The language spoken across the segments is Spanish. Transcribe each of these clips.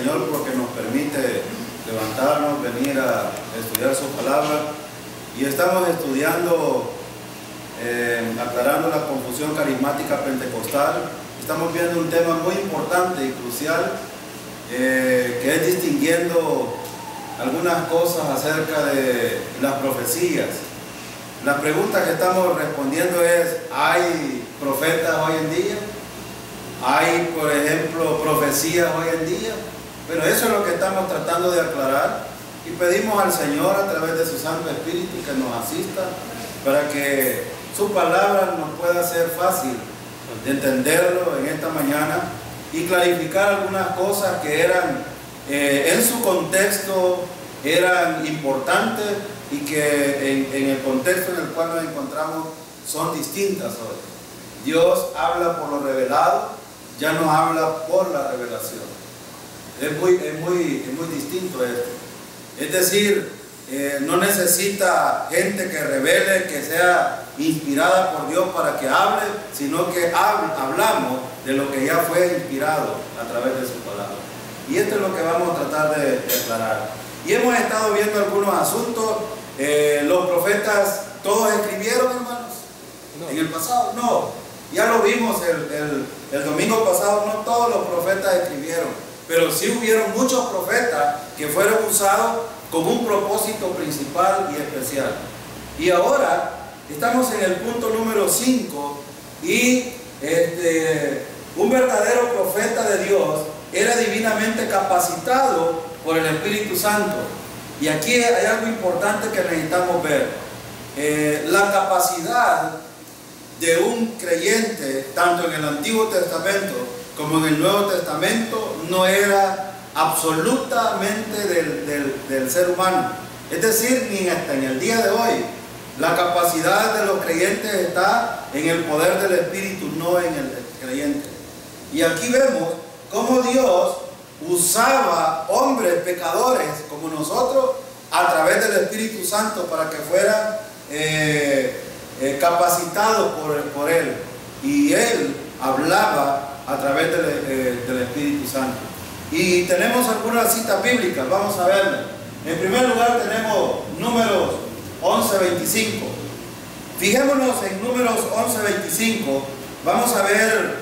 Señor porque nos permite levantarnos, venir a estudiar su palabra. Y estamos estudiando, aclarando la confusión carismática pentecostal. Estamos viendo un tema muy importante y crucial, que es distinguiendo algunas cosas acerca de las profecías. La pregunta que estamos respondiendo es: ¿hay profetas hoy en día? ¿Hay, por ejemplo, profecías hoy en día? Pero eso es lo que estamos tratando de aclarar, y pedimos al Señor a través de su Santo Espíritu que nos asista para que su palabra nos pueda ser fácil de entenderlo en esta mañana y clarificar algunas cosas que eran en su contexto eran importantes y que en el contexto en el cual nos encontramos son distintas hoy. Dios habla por lo revelado, ya no habla por la revelación. Es muy distinto esto. Es decir, no necesita gente que revele, que sea inspirada por Dios para que hable, sino que hablamos de lo que ya fue inspirado a través de su palabra. Y esto es lo que vamos a tratar de aclarar. Y hemos estado viendo algunos asuntos. Los profetas, ¿todos escribieron, hermanos? No. ¿En el pasado? No. Ya lo vimos el domingo pasado, no todos los profetas escribieron, pero sí hubieron muchos profetas que fueron usados con un propósito principal y especial. Y ahora estamos en el punto número 5 y un verdadero profeta de Dios era divinamente capacitado por el Espíritu Santo. Y aquí hay algo importante que necesitamos ver. La capacidad de un creyente, tanto en el Antiguo Testamento como en el Nuevo Testamento, no era absolutamente del ser humano. Es decir, ni hasta en el día de hoy. La capacidad de los creyentes está en el poder del Espíritu, no en el creyente. Y aquí vemos cómo Dios usaba hombres pecadores como nosotros a través del Espíritu Santo para que fueran capacitados por Él. Y Él hablaba a través del Espíritu Santo. Y tenemos algunas citas bíblicas, vamos a verlas. En primer lugar tenemos Números 11:25. Fijémonos en Números 11:25. Vamos a ver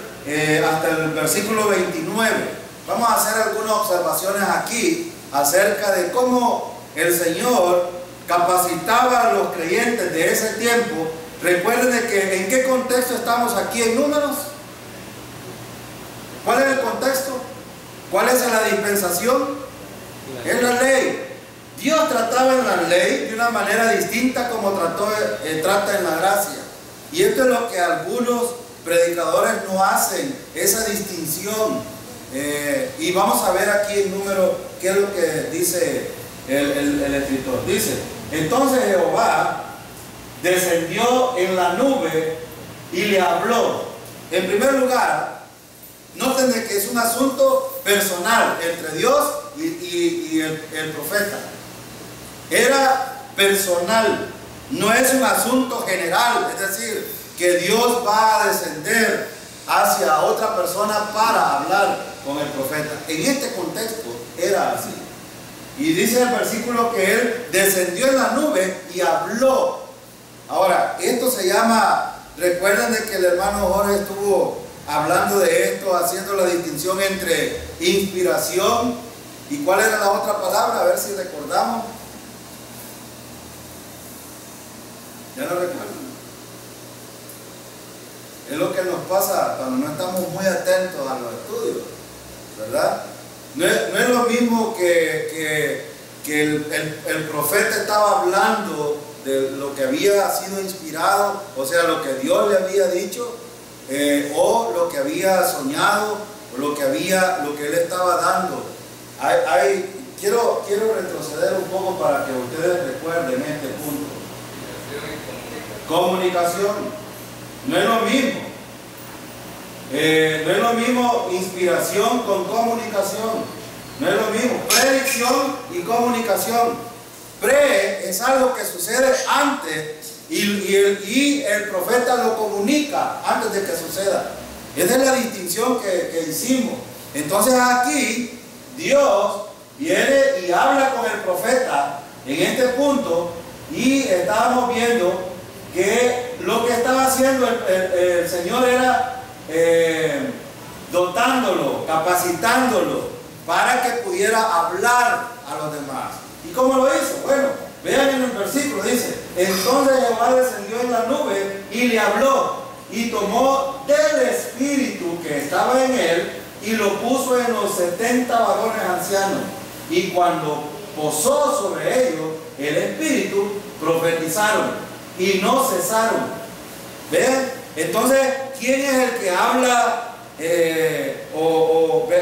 hasta el versículo 29. Vamos a hacer algunas observaciones aquí acerca de cómo el Señor capacitaba a los creyentes de ese tiempo. Recuerden de que en qué contexto estamos aquí en Números. ¿Cuál es el contexto? ¿Cuál es la dispensación? Es la ley. Dios trataba en la ley de una manera distinta como trata en la gracia. Y esto es lo que algunos predicadores no hacen, esa distinción. Y vamos a ver aquí en Número qué es lo que dice el escritor. Dice: entonces Jehová descendió en la nube y le habló. En primer lugar, noten que es un asunto personal entre Dios y el profeta. Era personal, no es un asunto general, es decir, que Dios va a descender hacia otra persona para hablar con el profeta. En este contexto era así. Y dice el versículo que él descendió en la nube y habló. Ahora, esto se llama, recuerden de que el hermano Jorge estuvo hablando de esto, haciendo la distinción entre inspiración y ¿cuál era la otra palabra? A ver si recordamos. Ya no recuerdo. Es lo que nos pasa cuando no estamos muy atentos a los estudios, ¿verdad? No es lo mismo que el profeta estaba hablando de lo que había sido inspirado, o sea, lo que Dios le había dicho, o lo que había soñado, o lo que él estaba dando. Quiero retroceder un poco para que ustedes recuerden este punto. Comunicación. No es lo mismo. No es lo mismo inspiración con comunicación. No es lo mismo. Predicción y comunicación. Es algo que sucede antes y el profeta lo comunica antes de que suceda. Esa es la distinción que hicimos. Entonces aquí Dios viene y habla con el profeta en este punto, y estábamos viendo que lo que estaba haciendo el Señor era dotándolo, capacitándolo para que pudiera hablar a los demás. ¿Y cómo lo hizo? Bueno, vean en el versículo, dice: entonces Jehová descendió en la nube y le habló, y tomó del espíritu que estaba en él y lo puso en los 70 varones ancianos, y cuando posó sobre ellos el espíritu, profetizaron y no cesaron. ¿Vean? Entonces, ¿quién es el que habla?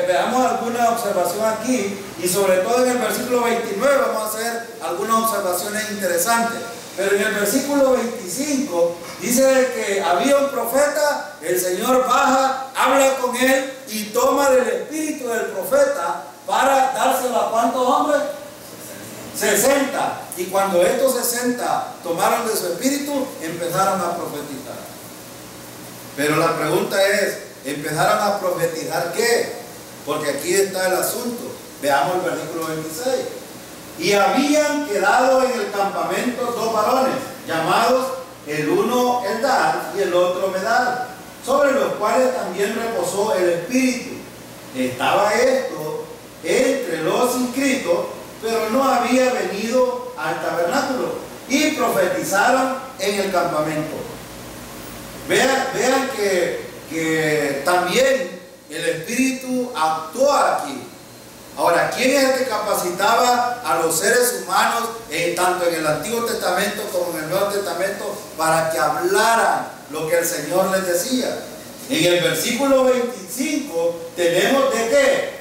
Veamos alguna observación aquí, y sobre todo en el versículo 29 vamos a hacer algunas observaciones interesantes. Pero en el versículo 25 dice que había un profeta, el Señor baja, habla con él y toma del espíritu del profeta para dárselo a ¿cuántos hombres? 60. Y cuando estos 60 tomaron de su espíritu, empezaron a profetizar. Pero la pregunta es, ¿empezaron a profetizar qué? Porque aquí está el asunto. Veamos el versículo 26. Y habían quedado en el campamento 2 varones, llamados el uno Eldad y el otro Medad, sobre los cuales también reposó el espíritu. Estaba esto entre los inscritos, pero no había venido al tabernáculo, y profetizaron en el campamento. Vean que también el espíritu actuó aquí. Ahora, ¿quién es el que capacitaba a los seres humanos, tanto en el Antiguo Testamento como en el Nuevo Testamento, para que hablaran lo que el Señor les decía? En el versículo 25 tenemos de qué.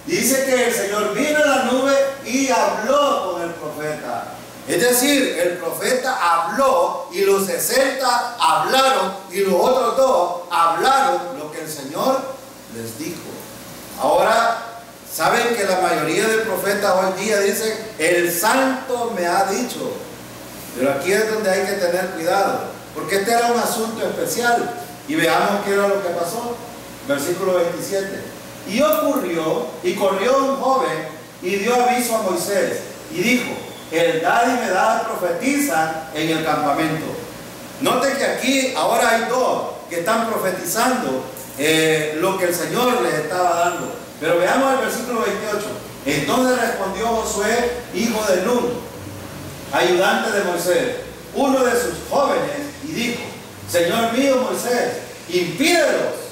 Dice que el Señor vino en la nube y habló con el profeta. Es decir, el profeta habló y los 60 hablaron y los otros 2 hablaron lo que el Señor les dijo. Ahora, ¿saben que la mayoría de profetas hoy día dicen: el santo me ha dicho? Pero aquí es donde hay que tener cuidado, porque este era un asunto especial. Y veamos qué era lo que pasó. Versículo 27. Y ocurrió, y corrió un joven y dio aviso a Moisés y dijo: Eldad y Medad profetizan en el campamento. Noten que aquí ahora hay 2 que están profetizando lo que el Señor les estaba dando. Pero veamos el versículo 28. Entonces respondió Josué, hijo de Nun, ayudante de Moisés, uno de sus jóvenes, y dijo: Señor mío Moisés, impídelos.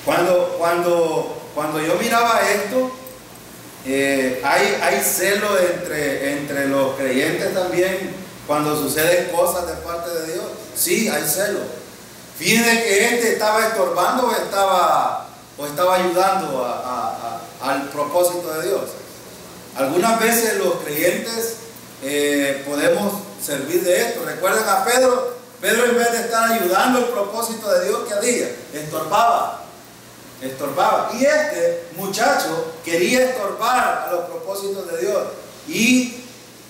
Cuando yo miraba esto, hay celo entre los creyentes también cuando suceden cosas de parte de Dios. Sí, hay celo. Fíjense que este estaba estorbando o estaba ayudando al propósito de Dios. Algunas veces los creyentes podemos servir de esto. ¿Recuerdan a Pedro? Pedro, en vez de estar ayudando el propósito de Dios, ¿qué hacía? Estorbaba. Y este muchacho quería estorbar a los propósitos de Dios. Y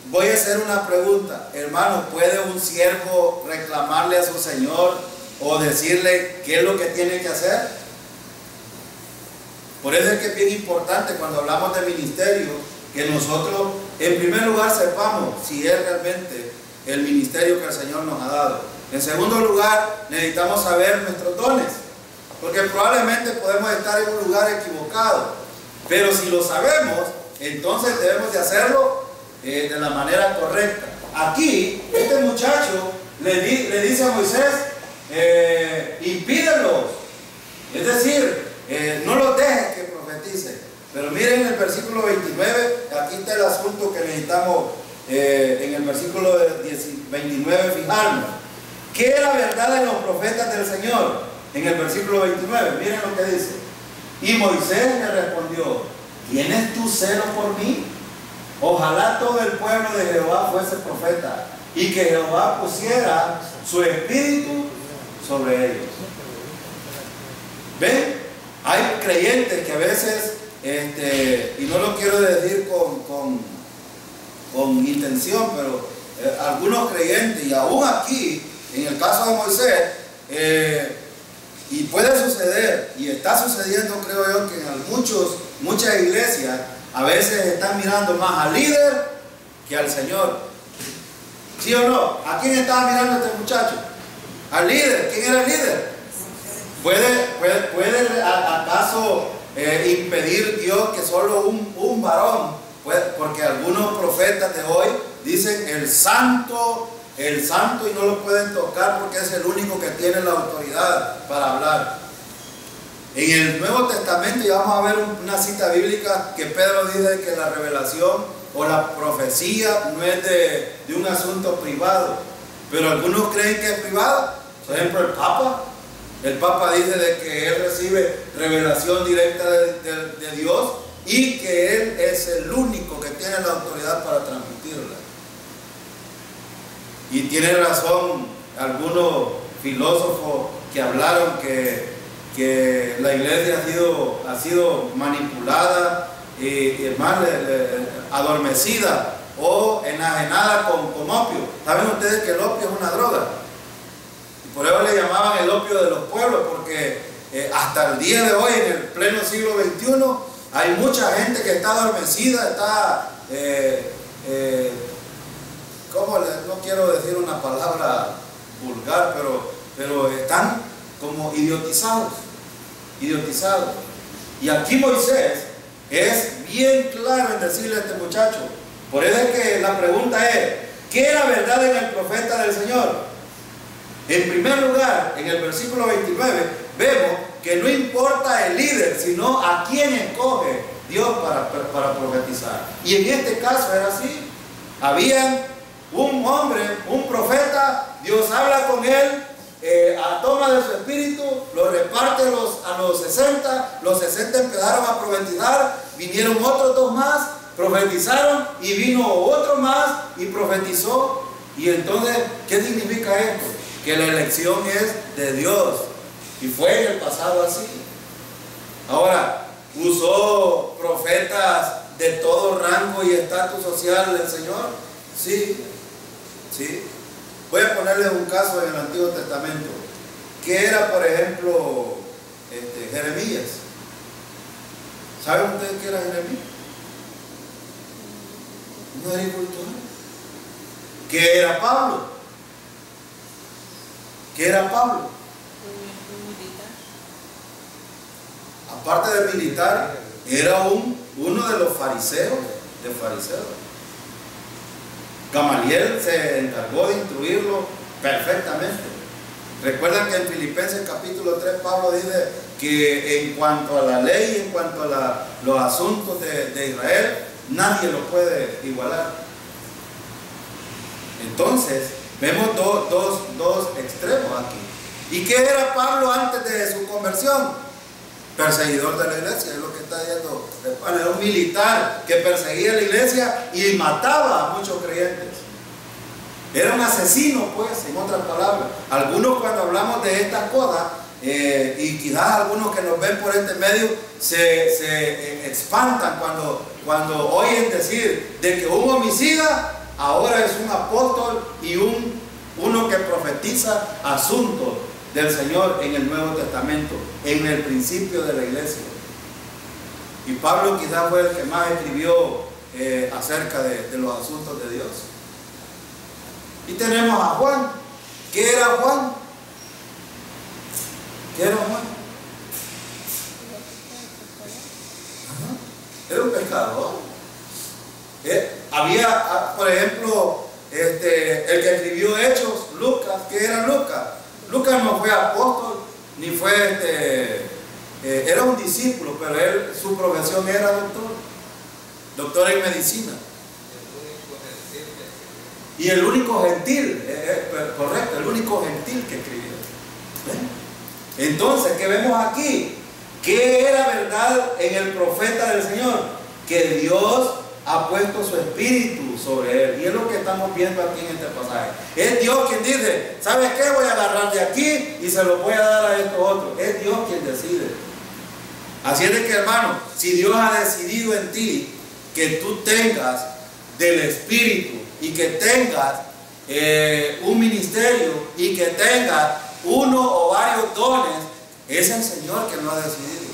voy a hacer una pregunta. Hermano, ¿puede un siervo reclamarle a su Señor o decirle qué es lo que tiene que hacer? Por eso es que es bien importante cuando hablamos de ministerio, que nosotros en primer lugar sepamos si es realmente el ministerio que el Señor nos ha dado. En segundo lugar, necesitamos saber nuestros dones, porque probablemente podemos estar en un lugar equivocado, pero si lo sabemos, entonces debemos de hacerlo de la manera correcta. Aquí, este muchacho le dice a Moisés: impídelos, es decir, no los dejes que profeticen. Pero miren el versículo 29, aquí está el asunto que necesitamos en el versículo 29 fijarnos. ¿Qué era verdad en los profetas del Señor? En el versículo 29, miren lo que dice. Y Moisés le respondió: ¿tienes tú celo por mí? Ojalá todo el pueblo de Jehová fuese profeta, y que Jehová pusiera su espíritu sobre ellos. ¿Ven? Hay creyentes que a veces, y no lo quiero decir con intención, pero algunos creyentes, y aún aquí, en el caso de Moisés, Y puede suceder, y está sucediendo, creo yo, que en muchas iglesias a veces están mirando más al líder que al Señor. ¿Sí o no? ¿A quién estaba mirando este muchacho? Al líder. ¿Quién era el líder? ¿Puede acaso impedir Dios que solo un varón? Porque algunos profetas de hoy dicen el santo, y no lo pueden tocar porque es el único que tiene la autoridad para hablar. En el Nuevo Testamento ya vamos a ver una cita bíblica que Pedro dice que la revelación o la profecía no es de un asunto privado, pero algunos creen que es privado. Por ejemplo, el Papa dice de que él recibe revelación directa de Dios y que él es el único que tiene la autoridad para transmitirla. Y tiene razón algunos filósofos que hablaron que la iglesia ha sido manipulada y mal adormecida o enajenada con opio. ¿Saben ustedes que el opio es una droga? Y por eso le llamaban el opio de los pueblos, porque hasta el día de hoy, en el pleno siglo XXI, hay mucha gente que está adormecida, está no quiero decir una palabra vulgar, pero están como idiotizados. Y aquí Moisés es bien claro en decirle a este muchacho. Por eso es que la pregunta es, ¿qué era verdad en el profeta del Señor? En primer lugar, en el versículo 29, vemos que no importa el líder, sino a quién escoge Dios para profetizar. Y en este caso era así. Había un hombre, un profeta, Dios habla con él, toma de su espíritu, lo reparte a los 60, los 60 empezaron a profetizar, vinieron otros 2 más, profetizaron y vino otro más y profetizó. Y entonces, ¿qué significa esto? Que la elección es de Dios, y fue en el pasado así. Ahora, ¿usó profetas de todo rango y estatus social del Señor? Sí. Voy a ponerles un caso en el Antiguo Testamento, que era, por ejemplo, Jeremías. ¿Saben ustedes qué era Jeremías? Un agricultor. ¿Qué era Pablo? Aparte de militar, era uno de los fariseos. Gamaliel se encargó de instruirlo perfectamente. Recuerdan que en Filipenses capítulo 3 Pablo dice que en cuanto a la ley, en cuanto a los asuntos de Israel, nadie lo puede igualar. Entonces, vemos dos extremos aquí. ¿Y qué era Pablo antes de su conversión? Perseguidor de la iglesia, es lo que está diciendo. Era un militar que perseguía la iglesia y mataba a muchos creyentes. Era un asesino, pues, en otras palabras. Algunos, cuando hablamos de estas cosas, y quizás algunos que nos ven por este medio se espantan cuando oyen decir de que un homicida ahora es un apóstol y uno que profetiza asuntos del Señor en el Nuevo Testamento, en el principio de la iglesia. Y Pablo quizás fue el que más escribió acerca de los asuntos de Dios. Y tenemos a Juan. ¿Qué era Juan? Era un pescador. Había, por ejemplo, el que escribió Hechos, Lucas. ¿Qué era Lucas? Lucas no fue apóstol, ni fue, era un discípulo, pero su profesión era doctor en medicina. Y el único gentil, correcto, el único gentil que escribió. Entonces, ¿qué vemos aquí? ¿Qué era verdad en el profeta del Señor? Que Dios ha puesto su espíritu sobre él. Y es lo que estamos viendo aquí en este pasaje. Es Dios quien dice, ¿sabes qué? Voy a agarrar de aquí y se lo voy a dar a estos otros. Es Dios quien decide. Así es de que, hermano, si Dios ha decidido en ti que tú tengas del espíritu y que tengas un ministerio y que tengas uno o varios dones, Es el Señor quien lo ha decidido.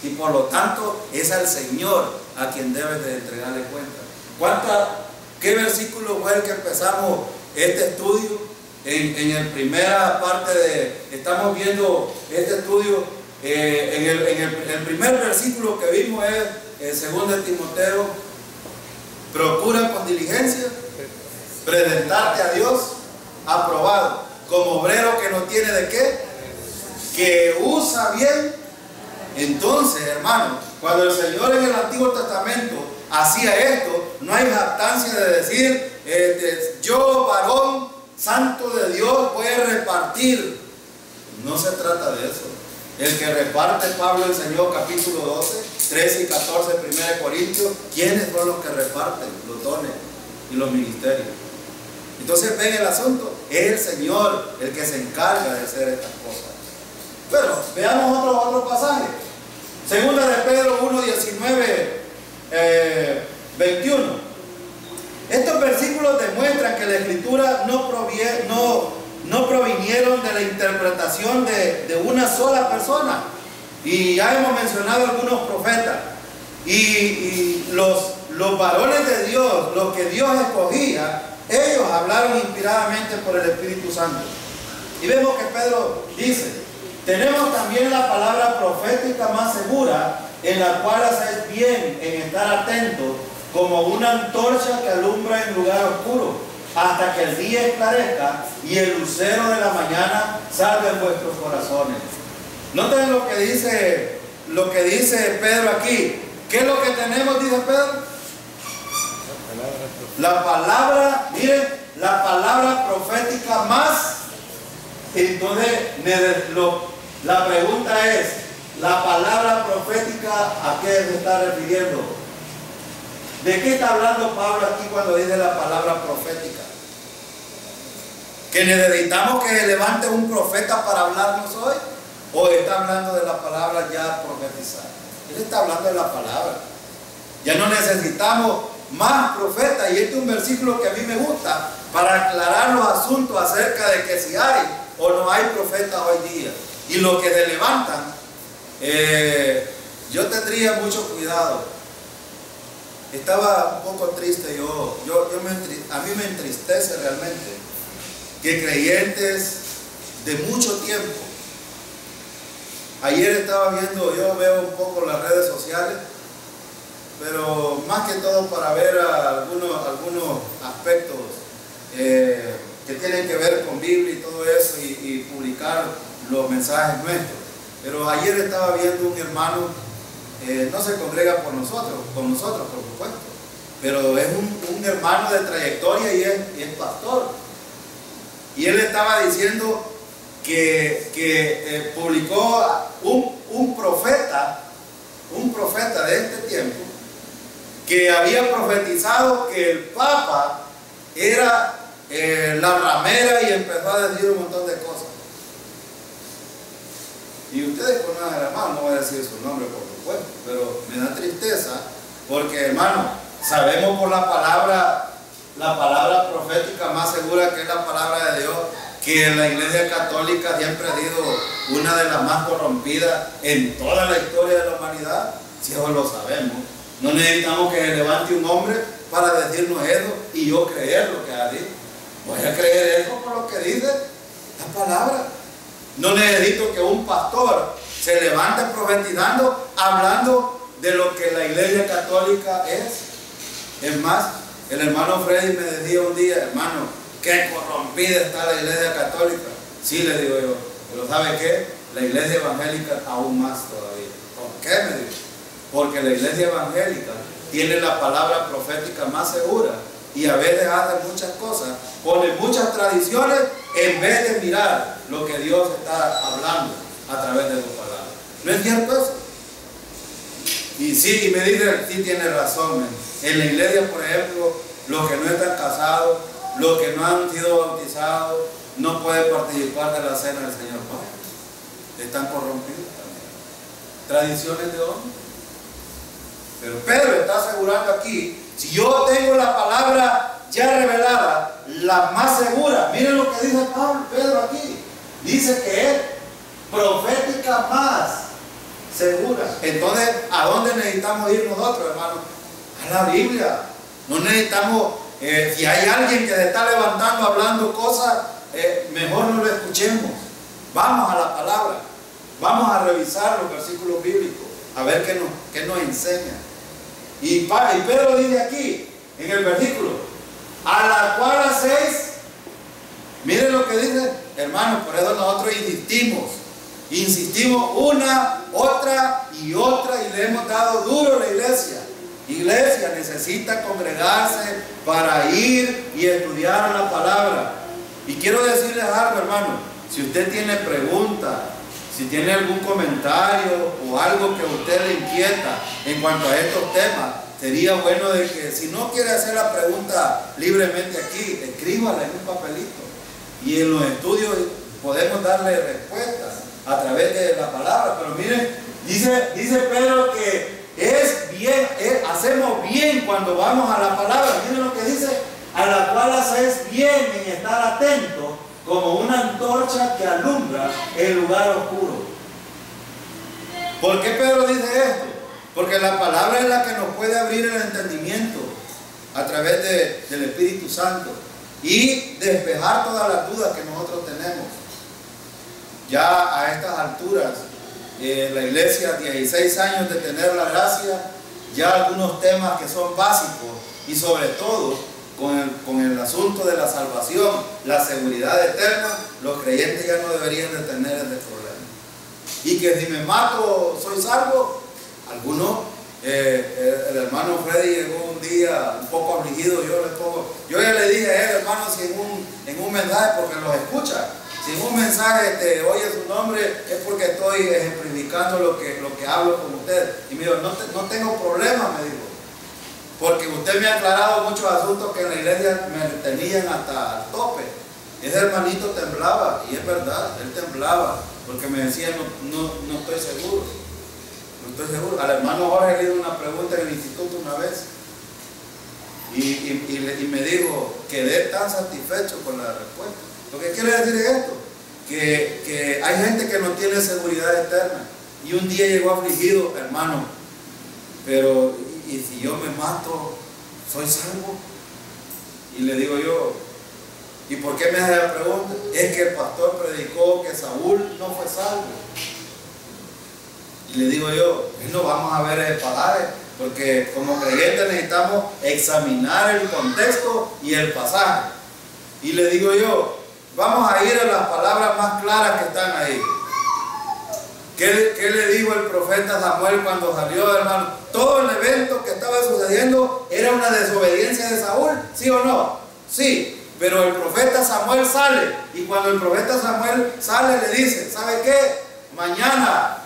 Y por lo tanto es al Señor a quien debes de entregarle cuenta. ¿Qué versículo fue el que empezamos este estudio? En la primera parte estamos viendo este estudio, el primer versículo que vimos es el 2 de Timoteo: procura con diligencia presentarte a Dios aprobado, como obrero que no tiene de qué, que usa bien. Entonces, hermano, cuando el Señor en el Antiguo Testamento hacía esto, no hay jactancia de decir, yo, varón santo de Dios, voy a repartir. No se trata de eso. El que reparte, Pablo enseñó capítulo 12, 13 y 14, 1 Corintios, ¿quiénes son los que reparten los dones y los ministerios? Entonces ven el asunto, es el Señor el que se encarga de hacer estas cosas. Pero veamos otro pasaje. Segunda de Pedro 1, 19, 21. Estos versículos demuestran que la Escritura no provinieron de la interpretación de una sola persona. Y ya hemos mencionado algunos profetas. Y los varones de Dios, los que Dios escogía, ellos hablaron inspiradamente por el Espíritu Santo. Y vemos que Pedro dice: tenemos también la palabra profética más segura, en la cual hacéis bien en estar atentos, como una antorcha que alumbra en lugar oscuro, hasta que el día esclarezca y el lucero de la mañana salga en vuestros corazones. Noten lo que dice Pedro aquí. ¿Qué es lo que tenemos? Dice Pedro. La palabra, miren, la palabra profética más. Entonces, la pregunta es, ¿la palabra profética a qué se está refiriendo? ¿De qué está hablando Pablo aquí cuando dice la palabra profética? ¿Que necesitamos que levante un profeta para hablarnos hoy? ¿O está hablando de la palabra ya profetizada? Él está hablando de la palabra. Ya no necesitamos más profetas. Y este es un versículo que a mí me gusta para aclarar los asuntos acerca de que si hay o no hay profetas hoy día. Y los que se levantan, yo tendría mucho cuidado. Estaba un poco triste, a mí me entristece realmente que creyentes de mucho tiempo. Ayer estaba viendo, yo veo un poco las redes sociales, pero más que todo para ver algunos aspectos que tienen que ver con Biblia y todo eso, y publicar los mensajes nuestros. Pero ayer estaba viendo un hermano, no se congrega con nosotros por supuesto, pero es un hermano de trayectoria y es pastor. Y él estaba diciendo que publicó un profeta de este tiempo, que había profetizado que el Papa era la ramera, y empezó a decir un montón de cosas. Y ustedes conocen al hermano, no voy a decir su nombre por supuesto, pero me da tristeza porque, hermano, sabemos por la palabra profética más segura, que es la palabra de Dios, que la Iglesia Católica siempre ha sido una de las más corrompidas en toda la historia de la humanidad. Si eso lo sabemos, no necesitamos que levante un hombre para decirnos eso y yo creer lo que ha dicho. Voy a creer eso por lo que dice la palabra. No necesito que un pastor se levante profetizando, hablando de lo que la Iglesia Católica es. Es más, el hermano Freddy me decía un día: hermano, qué corrompida está la Iglesia Católica. Sí, le digo yo, pero ¿sabe qué? La Iglesia Evangélica aún más todavía. ¿Por qué? Me dijo. Porque la Iglesia Evangélica tiene la palabra profética más segura, y a veces hace muchas cosas, pone muchas tradiciones en vez de mirar lo que Dios está hablando a través de su palabra. ¿No es cierto eso? Y sí, y me dice, sí tiene razón. En la iglesia, por ejemplo, los que no están casados, los que no han sido bautizados, no pueden participar de la cena del Señor. ¿No? Están corrompidos también. Tradiciones de hombres. Pero Pedro está asegurando aquí, si yo tengo la palabra ya revelada, la más segura, miren lo que dice Pedro aquí, dice que él profética más segura. Entonces, ¿a dónde necesitamos ir nosotros, hermanos? A la Biblia. No necesitamos, si hay alguien que se está levantando hablando cosas, mejor no lo escuchemos. Vamos a la palabra. Vamos a revisar los versículos bíblicos, a ver qué nos enseña. Y Pedro dice aquí, en el versículo, a la cual hacéis, miren lo que dice, hermanos, por eso nosotros insistimos una, otra, y le hemos dado duro a la iglesia. Iglesia necesita congregarse para ir y estudiar la palabra. Y quiero decirles algo, hermano, si usted tiene preguntas, si tiene algún comentario o algo que a usted le inquieta en cuanto a estos temas, sería bueno de que si no quiere hacer la pregunta libremente aquí, escríbala en un papelito. Y en los estudios podemos darle respuestas a través de la palabra. Pero miren, dice Pedro que es bien, hacemos bien cuando vamos a la palabra. Miren lo que dice, a la cual hacéis bien en estar atento como una antorcha que alumbra el lugar oscuro. ¿Por qué Pedro dice esto? Porque la palabra es la que nos puede abrir el entendimiento a través del Espíritu Santo y despejar todas las dudas que nosotros tenemos. Ya a estas alturas, la iglesia, 16 años de tener la gracia, ya algunos temas que son básicos y sobre todo con el asunto de la salvación, la seguridad eterna, los creyentes ya no deberían de tener ese problema. Y que si me mato, soy salvo. Algunos, el hermano Freddy llegó un día un poco afligido, yo ya le dije a él, hermano, si en un mensaje, porque los escucha, si en un mensaje oye su nombre, es porque estoy ejemplificando lo que hablo con usted. Y me dijo, no tengo problema, me dijo, porque usted me ha aclarado muchos asuntos que en la iglesia me tenían hasta el tope. Ese hermanito temblaba, y es verdad, él temblaba, porque me decía, no estoy seguro. No estoy seguro. Al hermano Jorge le hice una pregunta en el instituto una vez, y me dijo, quedé tan satisfecho con la respuesta. Lo que quiere decir es esto, que hay gente que no tiene seguridad eterna, y un día llegó afligido, hermano, pero ¿y si yo me mato, soy salvo? Y le digo yo, ¿y por qué me hace la pregunta? Es que el pastor predicó que Saúl no fue salvo. Y le digo yo, no vamos a ver el pasaje, porque como creyentes necesitamos examinar el contexto y el pasaje. Y le digo yo, vamos a ir a las palabras más claras que están ahí. ¿Qué le dijo el profeta Samuel cuando salió, hermano? Todo el evento que estaba sucediendo era una desobediencia de Saúl, ¿sí o no? Sí, pero el profeta Samuel sale, y cuando el profeta Samuel sale le dice, ¿sabe qué? Mañana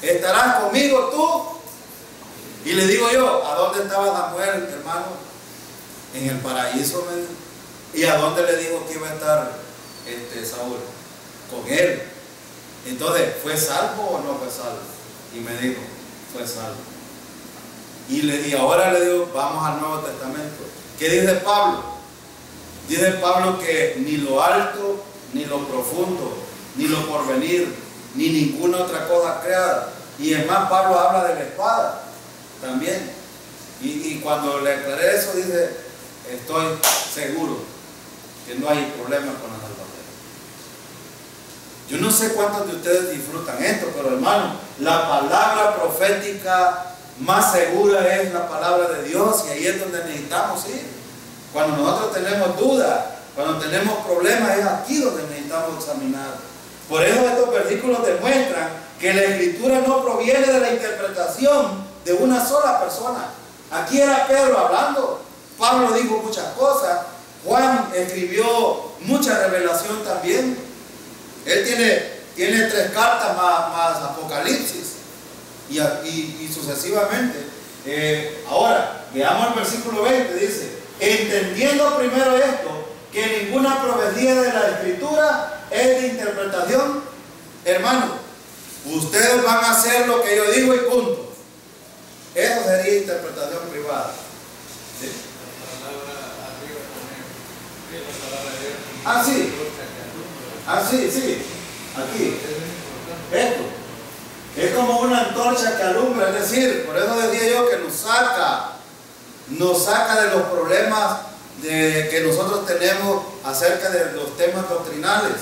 estarás conmigo tú. Y le digo yo, ¿a dónde estaba Samuel, hermano? En el paraíso, me dijo. ¿Y a dónde le dijo que iba a estar Saúl? Con él. Entonces, ¿fue salvo o no fue salvo? Y me dijo, fue salvo. Y ahora le digo, vamos al Nuevo Testamento. ¿Qué dice Pablo? Dice Pablo que ni lo alto, ni lo profundo, ni lo porvenir, ni ninguna otra cosa creada. Y es más, Pablo habla de la espada también. Y cuando le aclaré eso, dice, estoy seguro que no hay problema con la salvación. Yo no sé cuántos de ustedes disfrutan esto, pero hermano, la palabra profética más segura es la palabra de Dios, y ahí es donde necesitamos ir. Cuando nosotros tenemos dudas, cuando tenemos problemas, es aquí donde necesitamos examinar. Por eso estos versículos demuestran que la escritura no proviene de la interpretación de una sola persona. Aquí era Pedro hablando, Pablo dijo muchas cosas, Juan escribió mucha revelación también. Él tiene 3 cartas más Apocalipsis y sucesivamente. Ahora, veamos el versículo 20, dice, entendiendo primero esto, que ninguna profecía de la Escritura es de interpretación. Hermano, ustedes van a hacer lo que yo digo y punto. Eso sería interpretación privada. ¿Sí? Ah, sí. Ah, sí, sí. Aquí. Esto es como una antorcha que alumbra, es decir, por eso decía yo que nos saca de los problemas que nosotros tenemos acerca de los temas doctrinales,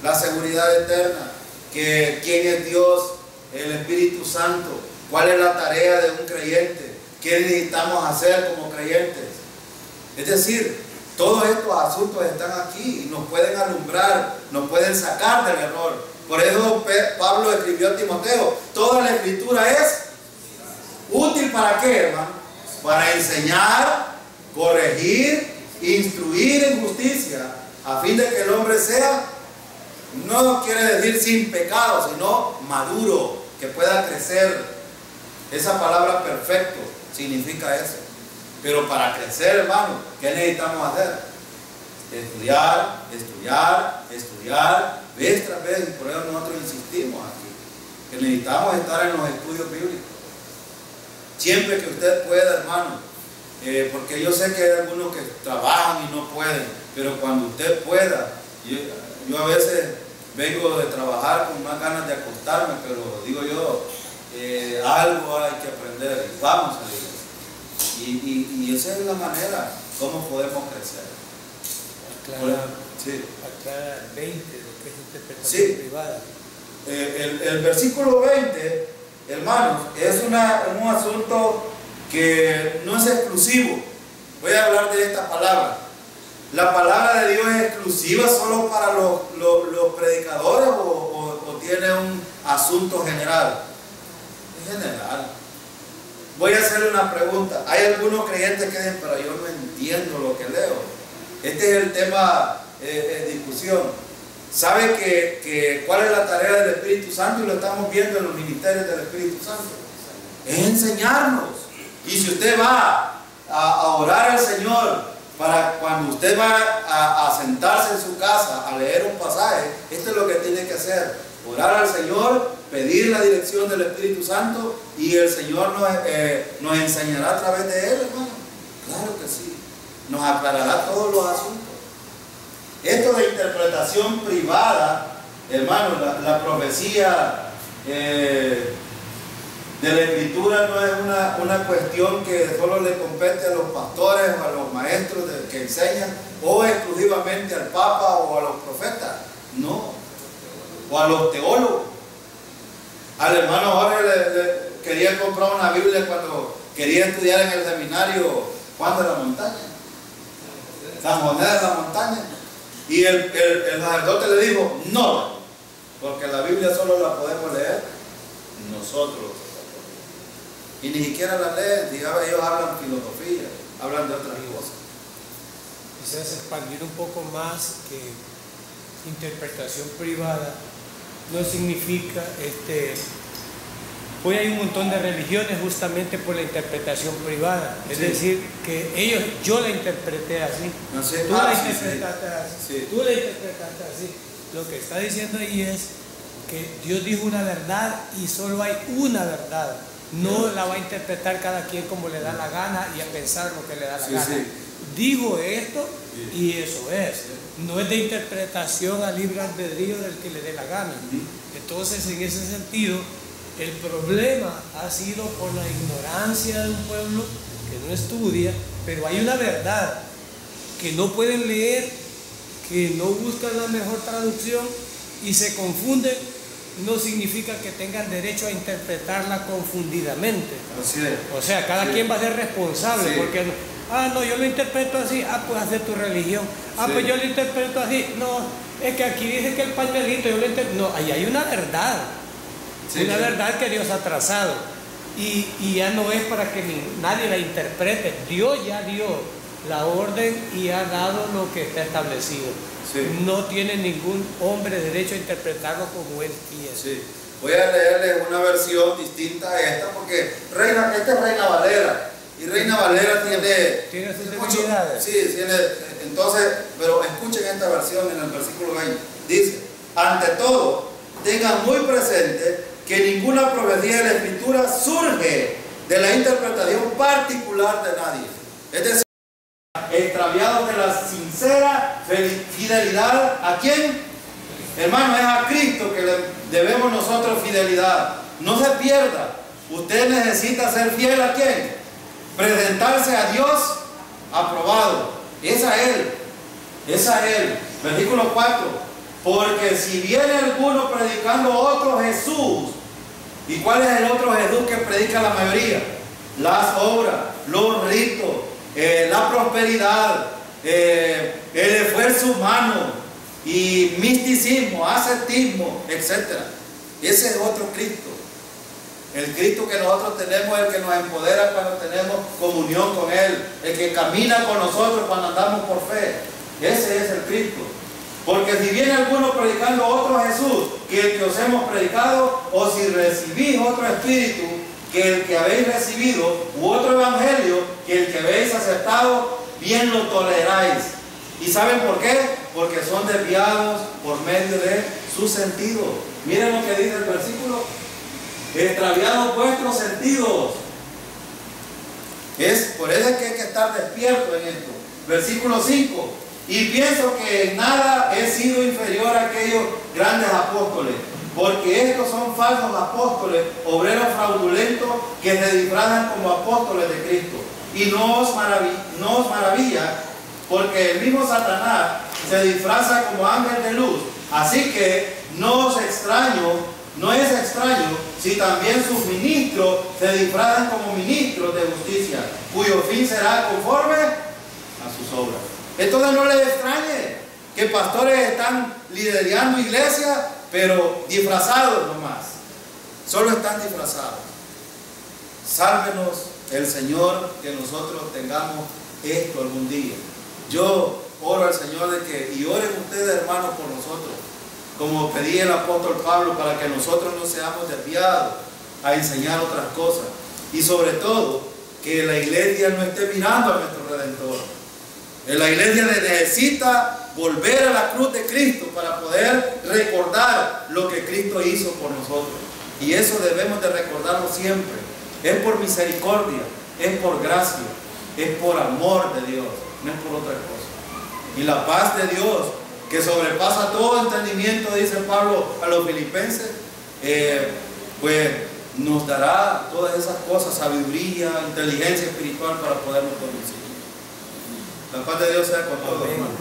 la seguridad eterna, que quién es Dios, el Espíritu Santo, cuál es la tarea de un creyente, qué necesitamos hacer como creyentes. Es decir, todos estos asuntos están aquí y nos pueden alumbrar, nos pueden sacar del error. Por eso Pablo escribió a Timoteo, toda la escritura es útil ¿para qué, hermano? Para enseñar, corregir, instruir en justicia, a fin de que el hombre sea, no quiere decir sin pecado, sino maduro, que pueda crecer. Esa palabra perfecto significa eso. Pero para crecer, hermano, ¿qué necesitamos hacer? Estudiar, estudiar, estudiar, vez tras vez, y por eso nosotros insistimos aquí, que necesitamos estar en los estudios bíblicos. Siempre que usted pueda, hermano, porque yo sé que hay algunos que trabajan y no pueden, pero cuando usted pueda, yo a veces vengo de trabajar con más ganas de acostarme, pero digo yo, algo hay que aprender, vamos a la iglesia. Y esa es la manera como podemos crecer. Aclara 20, lo que es interpretación privada. El versículo 20, hermanos, es un asunto que no es exclusivo. Voy a hablar de esta palabra. ¿La palabra de Dios es exclusiva solo para los predicadores o tiene un asunto general? Es general. Voy a hacerle una pregunta. Hay algunos creyentes que dicen, pero yo no entiendo lo que leo. Este es el tema de discusión. ¿Sabe cuál es la tarea del Espíritu Santo? Y lo estamos viendo en los ministerios del Espíritu Santo. Es enseñarnos. Y si usted va a orar al Señor, para cuando usted va a sentarse en su casa a leer un pasaje, esto es lo que tiene que hacer: orar al Señor, pedir la dirección del Espíritu Santo, y el Señor nos enseñará a través de él, hermano. Claro que sí, nos aclarará todos los asuntos. Esto de interpretación privada, hermano, la profecía de la Escritura no es una cuestión que solo le compete a los pastores o a los maestros que enseñan, o exclusivamente al Papa o a los profetas, no, o a los teólogos. Al hermano Jorge le quería comprar una Biblia cuando quería estudiar en el seminario Juan de la Montaña, San José de la Montaña, y el sacerdote le dijo, no, porque la Biblia solo la podemos leer nosotros. Y ni siquiera la leen, digamos, ellos hablan filosofía, hablan de otras cosas. Quizás expandir un poco más que interpretación privada no significa, hoy hay un montón de religiones justamente por la interpretación privada, es decir, que yo la interpreté así, tú la interpretaste así, tú la interpretaste así. Lo que está diciendo ahí es que Dios dijo una verdad y solo hay una verdad. No la va a interpretar cada quien como le da la gana y a pensar lo que le da la gana. Digo esto y eso es. No es de interpretación a libre albedrío del que le dé la gana. Entonces, en ese sentido, el problema ha sido por la ignorancia de un pueblo que no estudia, pero hay una verdad que no pueden leer, que no buscan la mejor traducción y se confunden. No significa que tengan derecho a interpretarla confundidamente. Así es. O sea, cada quien va a ser responsable, porque no, yo lo interpreto así, pues hace tu religión. Pues yo lo interpreto así, no, es que aquí dice que el pañuelito, yo lo interpreto. No, ahí hay una verdad, una verdad que Dios ha trazado, y ya no es para que nadie la interprete. Dios ya dio la orden y ha dado lo que está establecido. No tiene ningún hombre derecho a interpretarlo como él quiere. Voy a leerles una versión distinta a esta, porque esta es Reina Valera, y Reina Valera tiene sus debilidades. Entonces, pero escuchen esta versión en el versículo 20. Dice: ante todo, tengan muy presente que ninguna profecía de la Escritura surge de la interpretación particular de nadie. Es decir, extraviados de la sincera fidelidad, ¿a quién? Hermano, es a Cristo que le debemos nosotros fidelidad. No se pierda. Usted necesita ser fiel ¿a quién? Presentarse a Dios aprobado. Es a Él. Es a Él. Versículo 4. Porque si viene alguno predicando otro Jesús, ¿y cuál es el otro Jesús que predica la mayoría? Las obras, los ritos, la prosperidad, el esfuerzo humano y misticismo, ascetismo, etc. Ese es otro Cristo. El Cristo que nosotros tenemos es el que nos empodera cuando tenemos comunión con Él, el que camina con nosotros cuando andamos por fe. Ese es el Cristo. Porque si viene alguno predicando otro Jesús que el que os hemos predicado, o si recibís otro espíritu que el que habéis recibido, u otro evangelio que el que habéis aceptado, bien lo toleráis. ¿Y saben por qué? Porque son desviados por medio de su sentido. Miren lo que dice el versículo: extraviados vuestros sentidos. Por eso es que hay que estar despierto en esto. Versículo 5. Y pienso que en nada he sido inferior a aquellos grandes apóstoles, porque estos son falsos apóstoles, obreros fraudulentos que se disfrazan como apóstoles de Cristo. Y no os maravilla, porque el mismo Satanás se disfraza como ángel de luz. Así que no es extraño si también sus ministros se disfrazan como ministros de justicia, cuyo fin será conforme a sus obras. Entonces no les extrañe que pastores están liderando iglesias, pero disfrazados nomás. Solo están disfrazados. Sálvenos el Señor, que nosotros tengamos esto algún día. Yo oro al Señor y oren ustedes, hermanos, por nosotros, como pedía el apóstol Pablo, para que nosotros no seamos desviados a enseñar otras cosas. Y sobre todo, que la iglesia no esté mirando a nuestro Redentor. La iglesia necesita volver a la cruz de Cristo para poder recordar lo que Cristo hizo por nosotros. Y eso debemos de recordarlo siempre. Es por misericordia, es por gracia, es por amor de Dios, no es por otra cosa. Y la paz de Dios, que sobrepasa todo entendimiento, dice Pablo a los filipenses, pues nos dará todas esas cosas, sabiduría, inteligencia espiritual para podernos conducir. La paz de Dios sea con todos, hermanos.